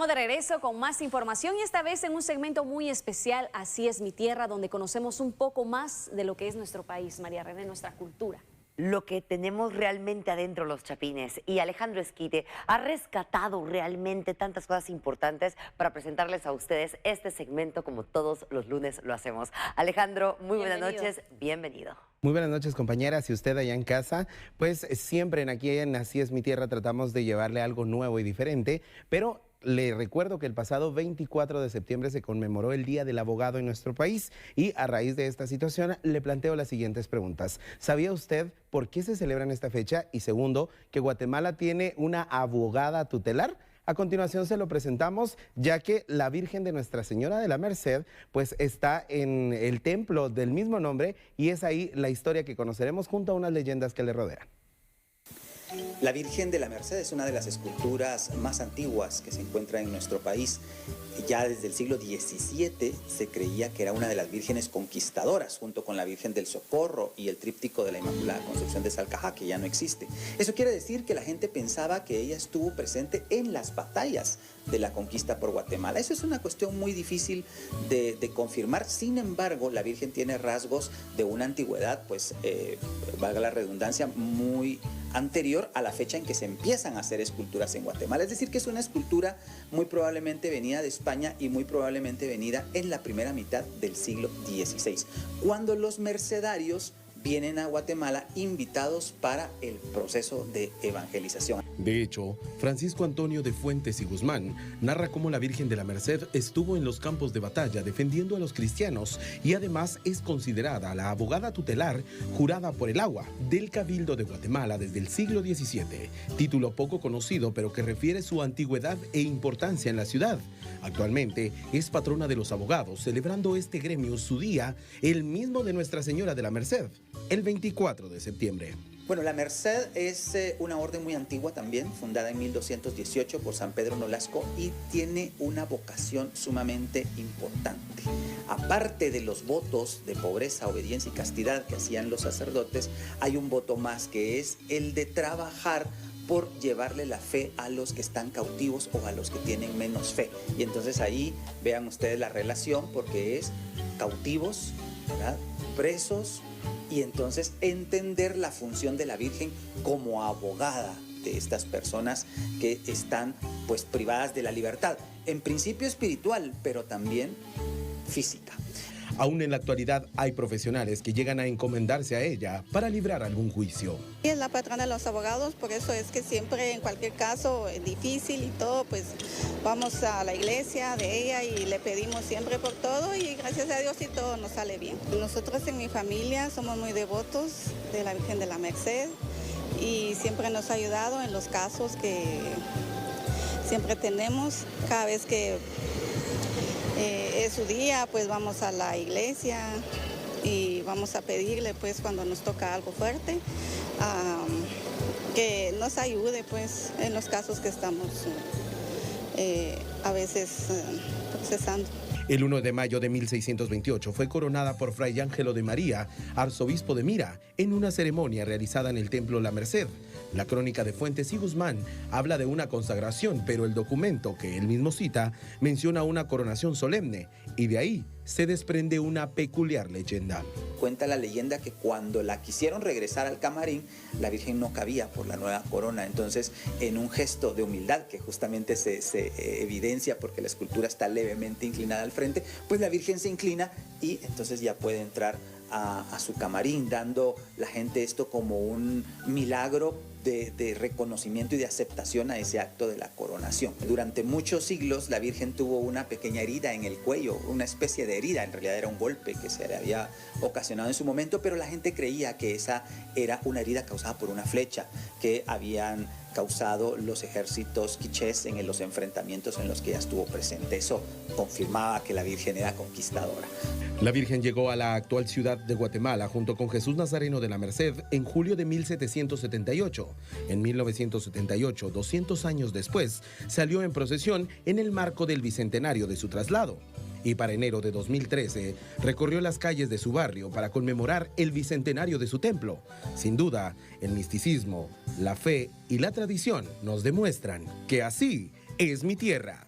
Estamos de regreso con más información y esta vez en un segmento muy especial, Así es mi tierra, donde conocemos un poco más de lo que es nuestro país, María René, nuestra cultura. Lo que tenemos realmente adentro los chapines. Y Alejandro Esquite ha rescatado realmente tantas cosas importantes para presentarles a ustedes este segmento como todos los lunes lo hacemos. Alejandro, muy buenas noches, bienvenido. Muy buenas noches, compañeras, y usted allá en casa, pues siempre aquí en Así es mi tierra tratamos de llevarle algo nuevo y diferente, pero le recuerdo que el pasado 24 de septiembre se conmemoró el Día del Abogado en nuestro país y a raíz de esta situación le planteo las siguientes preguntas. ¿Sabía usted por qué se celebra en esta fecha? Y segundo, que Guatemala tiene una abogada tutelar. A continuación se lo presentamos, ya que la Virgen de Nuestra Señora de la Merced pues está en el templo del mismo nombre y es ahí la historia que conoceremos junto a unas leyendas que le rodean. La Virgen de la Merced es una de las esculturas más antiguas que se encuentra en nuestro país. Ya desde el siglo XVII se creía que era una de las vírgenes conquistadoras, junto con la Virgen del Socorro y el tríptico de la Inmaculada Concepción de Salcajá, que ya no existe. Eso quiere decir que la gente pensaba que ella estuvo presente en las batallas de la conquista por Guatemala. Eso es una cuestión muy difícil de confirmar. Sin embargo, la Virgen tiene rasgos de una antigüedad, pues, valga la redundancia, muy anterior a la fecha en que se empiezan a hacer esculturas en Guatemala. Es decir, que es una escultura muy probablemente venida de España y muy probablemente venida en la primera mitad del siglo XVI, cuando los mercedarios vienen a Guatemala invitados para el proceso de evangelización. De hecho, Francisco Antonio de Fuentes y Guzmán narra cómo la Virgen de la Merced estuvo en los campos de batalla defendiendo a los cristianos y además es considerada la abogada tutelar jurada por el agua del Cabildo de Guatemala desde el siglo XVII, título poco conocido pero que refiere su antigüedad e importancia en la ciudad. Actualmente es patrona de los abogados, celebrando este gremio su día, el mismo de Nuestra Señora de la Merced, el 24 de septiembre. Bueno, la Merced es una orden muy antigua también, fundada en 1218 por San Pedro Nolasco y tiene una vocación sumamente importante. Aparte de los votos de pobreza, obediencia y castidad que hacían los sacerdotes, hay un voto más que es el de trabajar por llevarle la fe a los que están cautivos o a los que tienen menos fe. Y entonces ahí vean ustedes la relación, porque es cautivos, ¿verdad?, presos, y entonces entender la función de la Virgen como abogada de estas personas que están pues privadas de la libertad, en principio espiritual, pero también física. Aún en la actualidad hay profesionales que llegan a encomendarse a ella para librar algún juicio. Es la patrona de los abogados, por eso es que siempre en cualquier caso difícil y todo, pues vamos a la iglesia de ella y le pedimos siempre por todo y gracias a Dios y todo nos sale bien. Nosotros en mi familia somos muy devotos de la Virgen de la Merced y siempre nos ha ayudado en los casos que siempre tenemos. Cada vez que es su día, pues vamos a la iglesia y vamos a pedirle, pues cuando nos toca algo fuerte, que nos ayude, pues en los casos que estamos a veces procesando. El 1 de mayo de 1628 fue coronada por Fray Ángelo de María, arzobispo de Mira, en una ceremonia realizada en el Templo La Merced. La crónica de Fuentes y Guzmán habla de una consagración, pero el documento que él mismo cita menciona una coronación solemne, y de ahí se desprende una peculiar leyenda. Cuenta la leyenda que cuando la quisieron regresar al camarín, la Virgen no cabía por la nueva corona. Entonces, en un gesto de humildad que justamente se evidencia porque la escultura está levemente inclinada al frente, pues la Virgen se inclina y entonces ya puede entrar a su camarín, dando la gente esto como un milagro de reconocimiento y de aceptación a ese acto de la coronación. Durante muchos siglos la Virgen tuvo una pequeña herida en el cuello, una especie de herida, en realidad era un golpe que se le había ocasionado en su momento, pero la gente creía que esa era una herida causada por una flecha que habían causado los ejércitos quichés en los enfrentamientos en los que ella estuvo presente. Eso confirmaba que la Virgen era conquistadora. La Virgen llegó a la actual ciudad de Guatemala junto con Jesús Nazareno de la Merced en julio de 1778. En 1978, 200 años después, salió en procesión en el marco del bicentenario de su traslado. Y para enero de 2013 recorrió las calles de su barrio para conmemorar el bicentenario de su templo. Sin duda, el misticismo, la fe y la tradición nos demuestran que así es mi tierra.